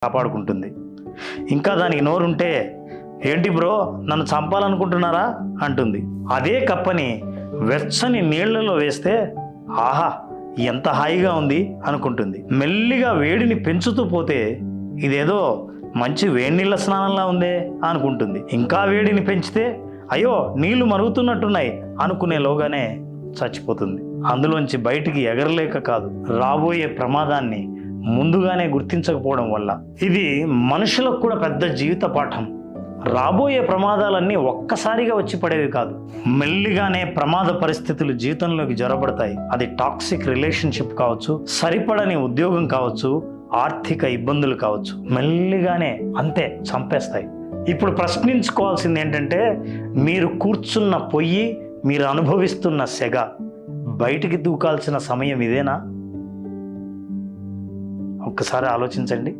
కాపాడుకుంటుంది. ఇంకా దానికి నోరుంటే, ఏంటి బ్రో నన్ను చంపాలనుకుంటున్నారా అంటుంది. అదే కప్పని వెచ్చని నీళ్లలో వేస్తే ఆహా ఎంత హాయిగా ఉంది అనుకుంటుంది. మెల్లిగా వేడిని పెంచుతూ పోతే ఇదేదో మంచి వేడి నీళ్ళ స్నానంలా ఉందే అనుకుంటుంది. ఇంకా వేడిని పెంచితే అయ్యో నీళ్లు మరుగుతున్నట్టున్నాయి అనుకునేలోగానే చచ్చిపోతుంది. అందులోంచి బయటికి ఎగరలేక కాదు, రాబోయే ప్రమాదాన్ని ముందుగానే గుర్తించకపోవడం వల్ల. ఇది మనుషులకు కూడా పెద్ద జీవిత పాఠం. రాబోయే ప్రమాదాలన్నీ ఒక్కసారిగా వచ్చి పడేవి కాదు, మెల్లిగానే ప్రమాద పరిస్థితులు జీవితంలోకి జొరబడతాయి. అది టాక్సిక్ రిలేషన్షిప్ కావచ్చు, సరిపడని ఉద్యోగం కావచ్చు, ఆర్థిక ఇబ్బందులు కావచ్చు, మెల్లిగానే అంతే చంపేస్తాయి. ఇప్పుడు ప్రశ్నించుకోవాల్సింది ఏంటంటే, మీరు కూర్చున్న పొయ్యి, మీరు అనుభవిస్తున్న సెగ బయటికి దూకాల్సిన సమయం ఇదేనా? ఒక్కసారి ఆలోచించండి.